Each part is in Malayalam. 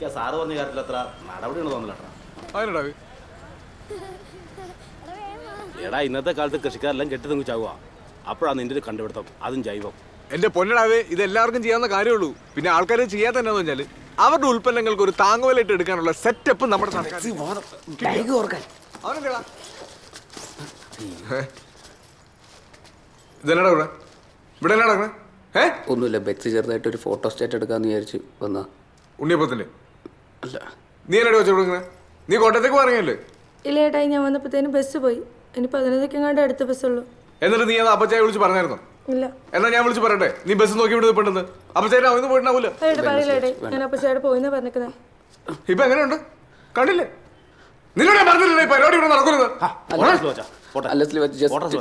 സാറ് പറഞ്ഞ കാര്യത്തിൽ അത്ര നടപടിയാണ് തോന്നലട്ടാ. എടാ ഇന്നത്തെ കാലത്ത് കൃഷിക്കാരെല്ലാം കെട്ടി തങ്ങി ചാവുക. അപ്പോഴാണ് നിന്റെ ഒരു കണ്ടുപിടുത്തം, അതും ജൈവം. എന്റെ പൊന്നടാവേ, ഇത് എല്ലാവർക്കും ചെയ്യാവുന്ന കാര്യമുള്ളൂ. പിന്നെ ആൾക്കാർ ചെയ്യാത്ത എന്നാന്ന് വെച്ചാല് അവരുടെ ഉൽപ്പന്നങ്ങൾക്ക് ഒരു താങ്ങുവിലയിട്ട് എടുക്കാനുള്ള സെറ്റപ്പ് നമ്മുടെ ഇതെന്നാ ഇവിടെ ഇവിടെ എന്നാ നടക്കണേ? ഒന്നുമില്ല, ബെക്സി ചെറുതായിട്ട് ഒരു ഫോട്ടോ സ്റ്റേറ്റ് എടുക്കാന്ന് വിചാരിച്ചു വന്നാ. ഉണ്ണിയപ്പത്തിന്റെ അല്ല, നീ എന്നാ വെച്ചോടുങ്ങനെ? നീ കോട്ടയത്തേക്ക് പറഞ്ഞല്ലേ? ഇല്ല ഏട്ടായി, ഞാൻ വന്നപ്പോഴത്തേനും ബസ് പോയി. ഇനി 15 അടുത്ത ബസ്സുള്ളൂ. എന്നിട്ട് നീ അത് അപ്പച്ചായ വിളിച്ച് പറഞ്ഞായിരുന്നോ? ഇല്ല. എന്നാ ഞാൻ വിളിച്ച് പറയട്ടെ, നീ ബസ് നോക്കി വിടുന്നത് പെട്ടെന്ന്. അപ്പച്ചായ അവന്ന് പോയിട്ടുണ്ടാവൂല. പറയില്ല ഏട്ടായി, ഞാൻ അപ്പച്ചയുടെ പോയിന്നാ പറഞ്ഞേക്കുന്നത്. ഇപ്പൊ എങ്ങനെയുണ്ട്? കണ്ടില്ലേ? നിന്നോട് ഞാൻ പറഞ്ഞില്ലേ പരിപാടി ഇവിടെ നടക്കുന്നത്?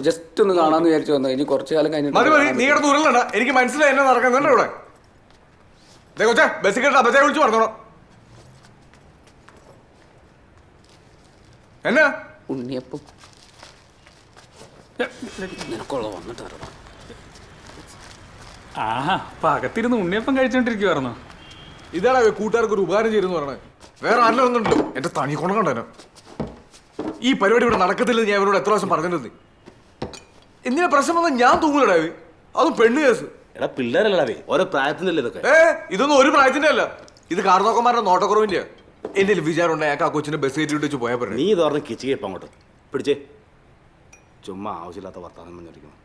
ജസ്റ്റ് ഒന്ന് കാണാന്ന് വിചാരിച്ചു വന്നത്. ഇനി കുറച്ചു കാലം കഴിഞ്ഞിട്ട് മതി മതി, നീ കിടന്ന് ഉരുളണ്ട. എനിക്ക് മനസ്സിലായി എന്നെ നടക്കുന്നുണ്ട് ഇവിടെ. കൊച്ചാ ബസ് കേട്ട് അപ്പച്ചായ വിളിച്ച് പറഞ്ഞോളാം. എന്നാ ഉണ്ണിയപ്പം നിനക്കുള്ള വന്നിട്ട് ആഹാ, അകത്തിരുന്ന് ഉണ്ണിയപ്പം കഴിച്ചോണ്ടിരിക്കുവായിരുന്നോ? ഇതാടാ കൂട്ടുകാർക്ക് ഒരു ഉപകാരം ചെയ്യുന്നു പറഞ്ഞത്. വേറെ ആരിലൊന്നുണ്ടോ? എന്റെ തനി കൊണം കണ്ടേനോ. ഈ പരിപാടി ഇവിടെ നടക്കത്തില്ലെന്ന് ഞാൻ ഇവരോട് എത്ര പ്രാവശ്യം പറഞ്ഞിട്ടുണ്ട്. എന്തിനാ പ്രശ്നം വന്നാൽ ഞാൻ തൂങ്ങലടാവേ, അതും പെണ്ണ് കേസ്. എടാ പിള്ളേരല്ലേ, ഓരോ പ്രായത്തിനല്ലേ ഇതൊക്കെ. ഇതൊന്നും ഒരു പ്രായത്തിന്റെ അല്ല, ഇത് കാർന്നോക്കന്മാരുടെ നോട്ടക്കുറവിന്റെയാ. എന്റെ വിചാരം ഉണ്ടായി ആ കൊച്ചിനെ ബസ് കയറ്റി വെച്ച് പോയാൽ പറഞ്ഞു. നീ ഇതോർന്ന് കിച്ചിയപ്പം അങ്ങോട്ട് പിടിച്ചേ. ചുമ്മാ ആവശ്യമില്ലാത്ത വർത്താനം പറഞ്ഞിരിക്കണം.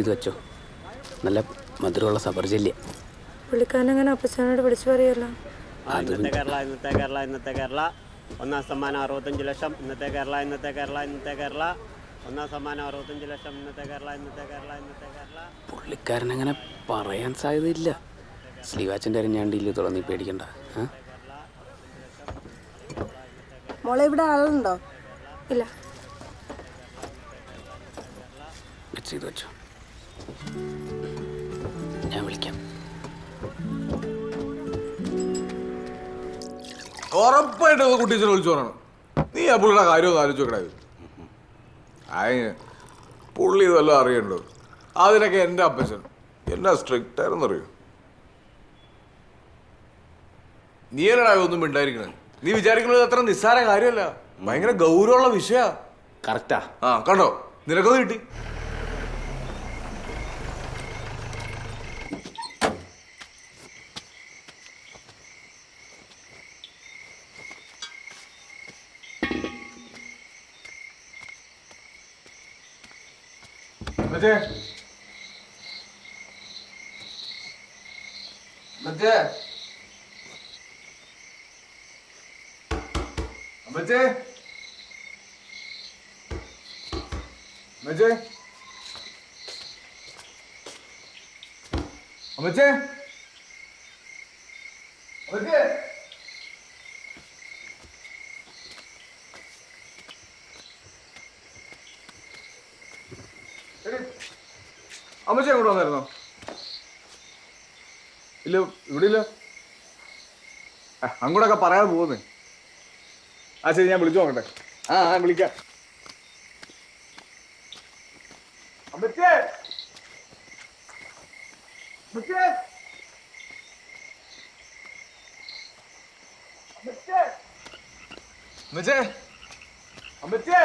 ഇത് വെച്ചോ, നല്ല മധുരമുള്ള സബർജല്യ. പുള്ളിക്കാരനങ്ങനെ അപ്പച്ചനോട് വിളിച്ചു പറയല്ലോ. ഇന്നത്തെ കേരള ഒന്നാം സമ്മാനം 65 ലക്ഷം. ഇന്നത്തെ കേരള ഒന്നാം സമ്മാനം 65 ലക്ഷം. ഇന്നത്തെ കേരള. പുള്ളിക്കാരനങ്ങനെ പറയാൻ സാധ്യതയില്ല. സ്ലീവാച്ചിൻ്റെ അരിഞ്ഞാണ്ടില്ല, തുറന്നീ പേടിക്കണ്ട. മോളെ ഇവിടെ ആളുണ്ടോ? ഇല്ല. ഇത് വെച്ചോ, ഞാൻ വിളിക്കാം. ഉറപ്പായിട്ട് കുട്ടീച്ചനെ വിളിച്ചു പറയണം. നീ ആ പുള്ളിയുടെ കാര്യം ഒന്ന് ആലോചിച്ച് നോക്കണേ. പുള്ളി ഇതെല്ലാം അറിയണ്ടോ? അതിനൊക്കെ എൻ്റെ അപ്പച്ചൻ എന്നാ സ്ട്രിക്റ്റ് ആയിരുന്നറിയോ? നീ എന്നാ ഒന്നും മിണ്ടായിരിക്കണേ? നീ വിചാരിക്കുന്നത് അത്ര നിസ്സാര കാര്യമല്ല, ഭയങ്കര ഗൗരവമുള്ള വിഷയ. കറക്റ്റാ. ആ കണ്ടോ, നിനക്കത് കിട്ടി. മറ്റേ മറ്റേ അമ്മച്ചേ അമ്മച്ചേ അമ്മച്ചേ അമ്മച്ചേ അമ്മച്ചി അങ്ങോട്ട് വന്നായിരുന്നോ? ഇല്ല, ഇവിടെ ഇല്ല. അങ്ങോട്ടൊക്കെ പറയാതെ പോകുന്നേ. ആ ശരി, ഞാൻ വിളിച്ചു നോക്കട്ടെ. ആ വിളിക്കാം. അമ്മച്ചേ അമ്മച്ചേ അമ്മച്ചേ അമ്മച്ചേ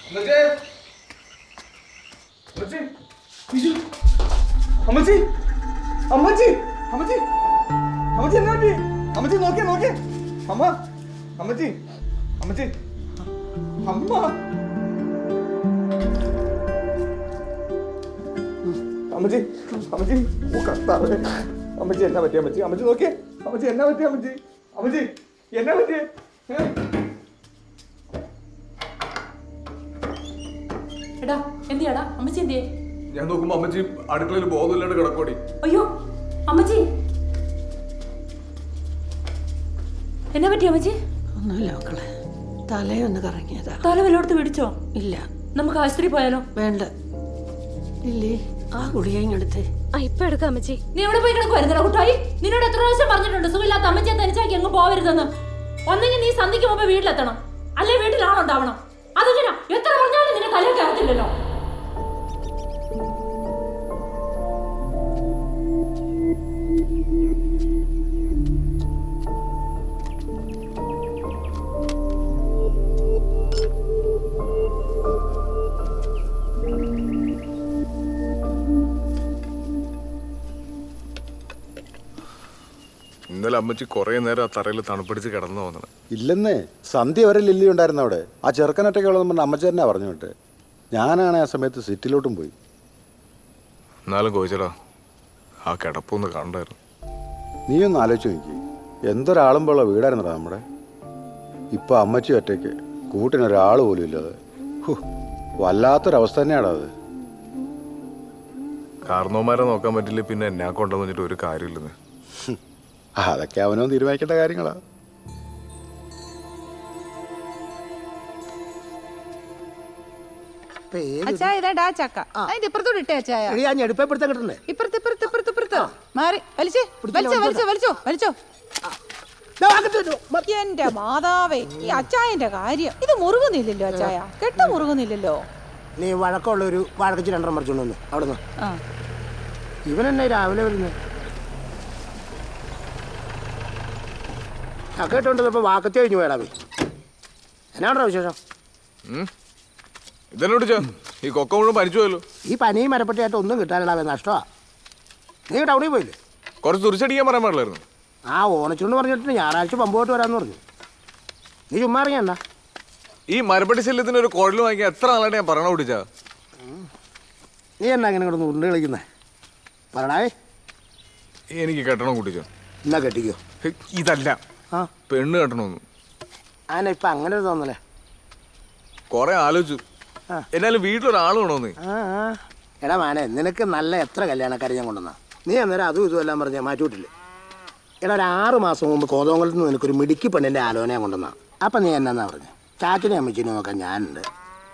അമ്മച്ചേ അമ്മച്ചേ അമ്മച്ചി അമ്മച്ചി അമ്മച്ചി അമ്മച്ചി എന്നാ പറ്റി? അമ്മച്ചി നോക്കിയേ അമ്മ. അമ്മച്ചി അമ്മച്ചി അമ്മ അമ്മച്ചി അമ്മച്ചി ഓ കർത്താവേ. അമ്മച്ചി എന്നാ പറ്റി? അമ്മച്ചി അമ്മച്ചി നോക്കിയേ. അമ്മച്ചി എന്നാ പറ്റി? അമ്മച്ചി അമ്മച്ചി എന്നാ പറ്റിയേ? എടാ എന്തിയാടാ അമ്മച്ചി? എന്തിയേ? ഞാൻ നോക്കുമ്പോ അമ്മച്ചി അടുക്കളയിൽ ബോധമില്ലാണ്ട് കിടക്കോടി. അയ്യോ അമ്മച്ചി, എന്നാ പറ്റി അമ്മച്ചി? ഒന്നുമില്ല മക്കളെ, തലയൊന്ന് കറങ്ങിയതാ. തല വല്ലോടത്ത് പിടിച്ചോ? ഇല്ല. നമുക്ക് ആശുപത്രി പോയാലോ? വേണ്ട ഇല്ലേ, ആ ഗുളികയും എടുത്തേ. ഇപ്പൊ എടുക്കാം അമ്മച്ചി. നീ എവിടെ പോയി കിടക്കുവായിരുന്നോ കുട്ടായി? നിന്നോട് എത്ര പ്രാവശ്യം പറഞ്ഞിട്ടുണ്ട് സുഖമില്ലാത്ത അമ്മച്ചിയെ തനിച്ചാക്കി അങ്ങ് പോവരുതെന്ന്. ഒന്നെങ്കിൽ നീ സന്ധിക്ക് മുമ്പ് വീട്ടിലെത്തണം, അല്ലെ വീട്ടിലാണുണ്ടാവണം. അതെങ്ങനാ? എത്ര പറഞ്ഞാലും നിന്നെ തലയിൽ കയറത്തില്ലല്ലോ. ഇന്നലെ അമ്മച്ചി കുറേ നേരം ആ തറയിൽ തണുപ്പിടിച്ച് കിടന്നു തോന്നണം. ഇല്ലെന്നേ, സന്ധ്യ വരെ ലില്ലി ഉണ്ടായിരുന്നു അവിടെ. ആ ചെറുക്കനൊറ്റയ്ക്ക് ഉള്ളതെന്ന് പറഞ്ഞ അമ്മച്ചേരനാ പറഞ്ഞു വിട്ട്. ഞാനാണ് ആ സമയത്ത് സിറ്റിലോട്ടും പോയി. എന്നാലും കോയിച്ചടാ, ആ കിടപ്പൊന്ന് കണ്ടായിരുന്നു. നീ ഒന്ന് ആലോചിച്ച് നോക്കി, എന്തൊരാളുമ്പോഴുള്ള വീടായിരുന്നടാ നമ്മുടെ. ഇപ്പം അമ്മച്ചി ഒറ്റയ്ക്ക്, കൂട്ടിനൊരാൾ പോലും ഇല്ലാതെ. വല്ലാത്തൊരവസ്ഥ തന്നെയാടാ അത്. കാരണവന്മാരെ നോക്കാൻ പറ്റില്ല, പിന്നെ എന്നെ കൊണ്ടെന്ന് വെച്ചിട്ട് ഒരു കാര്യമില്ലെന്ന്. അതൊക്കെ അവനോ തീരുമാനിക്കേണ്ട കാര്യങ്ങളാ. അച്ചായ ഇതാ ചക്ക അതിന്റെ ഇപ്പുറത്തോട് ഇട്ടേ അച്ചായ. ഇപ്പുറത്ത് മാറി വലിച്ചേ വലിച്ചോ. എന്റെ മാതാവേ, ഈ അച്ചായന്റെ കാര്യം ഇത് മുറുകുന്നില്ലല്ലോ അച്ചായ, കെട്ട മുറുകുന്നില്ലല്ലോ. നീ വഴക്കമുള്ള ഒരു വഴക്കിച്ച് രണ്ടെണ്ണം മറിച്ചോണ്ട് വന്നു അവിടെ നിന്ന്. ഇവനെന്നെ രാവിലെ വരുന്നത് കേട്ടോണ്ടിപ്പോ വാക്കത്തി കഴിഞ്ഞു പോയടാ. എന്നാണോ വിശേഷം? ഇതെന്നോട് ഈ കൊക്ക മുഴുവൻ പനിച്ചു പോയല്ലോ. ഈ പനിയും മരപ്പെട്ടിയായിട്ട് ഒന്നും കിട്ടാനിടാവേ, നഷ്ടമാ. നീ ടൗണിൽ പോയില്ലേ? കുറച്ച് തുറിച്ചടിക്കാൻ പറയാൻ പാടില്ലായിരുന്നു. ആ ഓണച്ചുകൊണ്ട് പറഞ്ഞിട്ട് ഞായറാഴ്ച പമ്പ് പോയിട്ട് വരാമെന്ന് പറഞ്ഞു. നീ ചുമ്മാ ഇറങ്ങിയണ്ട. ഈ മരപ്പട്ടി ശല്യത്തിന് ഒരു കുഴൽ വാങ്ങിക്കാൻ എത്ര നാളായിട്ട് ഞാൻ പറയണ കുടിച്ചാ. നീ എന്നാ ഇങ്ങനെ കിടന്ന് ഉരുണ്ട് കളിക്കുന്നേ? പറയണേ. എനിക്ക് കെട്ടണം കുട്ടിച്ചോ. എന്നാ കെട്ടിക്കോ. ഇതല്ല, ആ പെണ്ണ് കെട്ടണമെന്ന്. ആന ഇപ്പം അങ്ങനെ ഒരു തോന്നലേ. കുറെ ആലോചിച്ചു, എന്നാലും വീട്ടിലൊരാൾ വേണമെന്ന്. എടാ മാനെ, നിനക്ക് നല്ല എത്ര കല്യാണക്കാരെ ഞാൻ കൊണ്ടുവന്നാ. നീ അന്നേരം അതും ഇതും എല്ലാം പറഞ്ഞാൽ മാറ്റിവിട്ടില്ലേ? എടാ ഒരു 6 മാസം മുമ്പ് കോതോങ്കലത്ത് നിന്ന് നിനക്കൊരു മിടുക്കി പെണ്ണിൻ്റെ ആലോചന കൊണ്ടുവന്നാ. അപ്പം നീ എന്നാ പറഞ്ഞു? ചാച്ചനെ അമ്മച്ചിനെ നോക്കാൻ ഞാനുണ്ട്,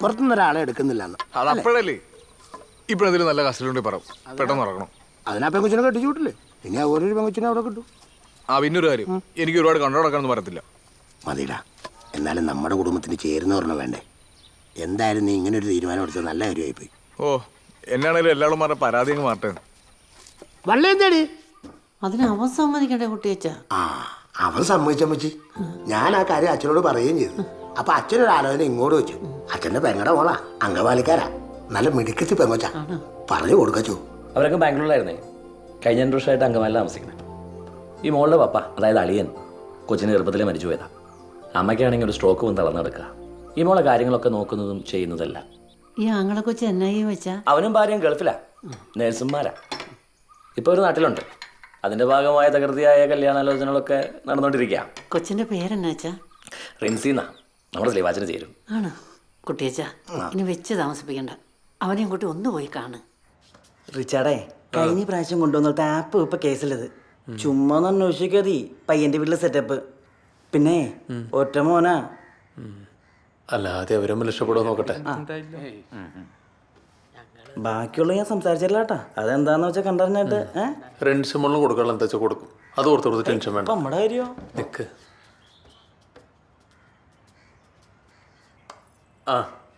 പുറത്തുനിന്ന് ഒരാളെ എടുക്കുന്നില്ലെന്ന്. അതപ്പോഴല്ലേ. ഇപ്പോഴെന്തെങ്കിലും നല്ല കസ്റ്റഡിയുണ്ടെങ്കിൽ പറ, പെട്ടെന്ന് ഇറങ്ങണം. അതിനാ പെങ്കൊച്ചിനെ കെട്ടിച്ചു വിട്ടില്ലേ? പിന്നെ അതുപോലെ ഒരു പെങ്കൊച്ചിനെ അവിടെ കിട്ടും. പിന്നൊരു കാര്യം, എനിക്ക് ഒരുപാട് കണ്ടോടക്കാനൊന്നും പറയത്തില്ല. മതിടാ, എന്നാലും നമ്മുടെ കുടുംബത്തിന് ചേരുന്ന പറഞ്ഞ വേണ്ടേ? എന്തായാലും നീ ഇങ്ങനെ ഒരു തീരുമാനം എടുത്തത് നല്ല കാര്യമായിപ്പോയി. എന്നാണേലും എല്ലാവരും പറഞ്ഞ പരാതി അങ്ങ് മാറട്ടെ. വള്ളം തേടി അതിന് അവൻ സമ്മതിക്കണ്ടേ കുട്ടിയച്ച? അവൻ സമ്മതിച്ചമ്മച്ചി. ഞാൻ ആ കാര്യം അച്ഛനോട് പറയുകയും ചെയ്തു. അപ്പൊ അച്ഛനൊരു ആലോചന ഇങ്ങോട്ട് വെച്ചു. അച്ഛന്റെ പെങ്ങടെ മോളാ, അംഗവാലിക്കാരാ, നല്ല മിടുക്കത്തി പെങ്ങോച്ചാ. പറഞ്ഞു കൊടുക്കച്ചു. അവരൊക്കെ ബാംഗ്ലൂരിലായിരുന്നേ. കഴിഞ്ഞ 2 വർഷമായിട്ട് അങ്കമാലിൽ താമസിക്കുന്നത്. ഈ മോളുടെ പപ്പ, അതായത് അളിയൻ, കൊച്ചിന് ഗർഭത്തിലെ മരിച്ചു പോയതാ. അമ്മയ്ക്കാണെങ്കിൽ ഒരു സ്ട്രോക്ക് വന്ന് തളർന്നെടുക്കുക. ഈ മോളെ കാര്യങ്ങളൊക്കെ നോക്കുന്നതും ചെയ്യുന്നതല്ല. ഈ ആങ്ങളെ കൊച്ചു എന്നായി വെച്ചാ? അവനും ഭാര്യയും ഗൾഫിലാ, നേഴ്സുമാരാ. ഇപ്പോൾ ഒരു നാട്ടിലുണ്ട്. അതിൻ്റെ ഭാഗമായ തകൃതിയായ കല്യാണാലോചനകളൊക്കെ നടന്നുകൊണ്ടിരിക്കുക. കൊച്ചിന്റെ പേരെന്നാച്ചാ? റിൻസിന്നാ. നമ്മുടെ സ്ലീവാച്ചിന് ചേരും. ആണ് കുട്ടിയച്ച, ഇനി വെച്ച് താമസിപ്പിക്കണ്ട. അവനെയും കൂട്ടി ഒന്ന് പോയി കാണ്. റിച്ചാർഡേ, കഴിഞ്ഞ പ്രാവശ്യം കൊണ്ടുവന്നിട്ട് ആപ്പ് ഇപ്പൊ കേസിലത്. ചുമ്മാ ഒന്ന് അന്വേഷിക്കാതി പയ്യന്റെ വീട്ടിലെ സെറ്റപ്പ്. പിന്നെ ഒറ്റ മോനാ. അല്ലാതെ അവരൊന്നും രക്ഷപ്പെടുമോ നോക്കട്ടെ. ബാക്കിയുള്ള ഞാൻ സംസാരിച്ചില്ല കേട്ടാ. അതെന്താന്ന് വെച്ചാൽ കണ്ടറിഞ്ഞിട്ട് റെൻസ് മുള്ളും കൊടുക്കാനുള്ള എന്താ വെച്ചാൽ കൊടുക്കും. അത് ഓർത്ത് ടെൻഷൻ വേണ്ട. നമ്മുടെ കാര്യോ നിക്ക്.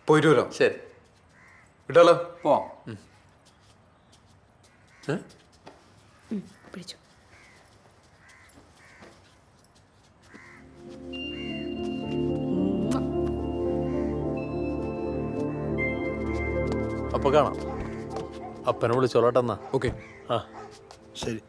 പോയിട്ട് വരാം. ശരി, വിട്ടാലോ? പോവാം. പിടിച്ചു. അപ്പൊ കാണാം. അപ്പനെ വിളിച്ചോളട്ടെന്നാ. ഓക്കെ, ആ ശരി.